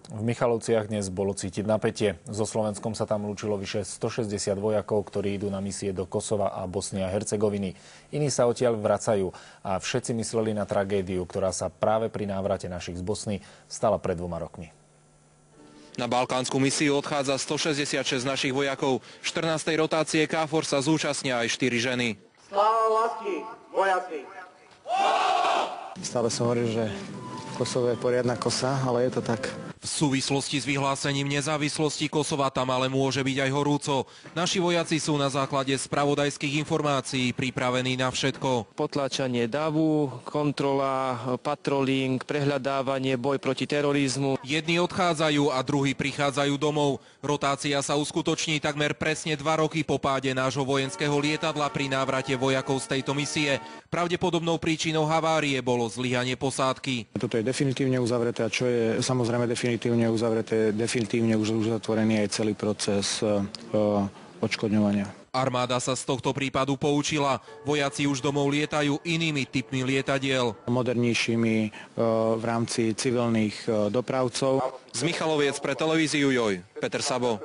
V Michalovciach dnes bolo cítiť napätie. So Slovenskom sa tam lúčilo vyše 160 vojakov, ktorí idú na misie do Kosova a Bosny a Hercegoviny. Iní sa odtiaľ vracajú a všetci mysleli na tragédiu, ktorá sa práve pri návrate našich z Bosny stala pred 2 rokmi. Na balkánsku misiu odchádza 166 našich vojakov. V 14. rotácie KFOR sa zúčastnia aj 4 ženy. Sláva lásky, vojaci! Stále som hovoril, že Kosovo je poriadna kosa, ale je to tak. V súvislosti s vyhlásením nezávislosti Kosova tam ale môže byť aj horúco. Naši vojaci sú na základe spravodajských informácií pripravení na všetko. Potláčanie davu, kontrola, patrolíng, prehľadávanie, boj proti terorizmu. Jedni odchádzajú a druhí prichádzajú domov. Rotácia sa uskutoční takmer presne 2 roky po páde nášho vojenského lietadla pri návrate vojakov z tejto misie. Pravdepodobnou príčinou havárie bolo zlyhanie posádky. Toto je definitívne uzavreté a čo je samozrejme definitívne uzavreté, definitívne už uzatvorený aj celý proces odškodňovania. Armáda sa z tohto prípadu poučila. Vojaci už domov lietajú inými typmi lietadiel. Modernejšími v rámci civilných dopravcov. Z Michaloviec pre televíziu JOJ, Peter Sabo.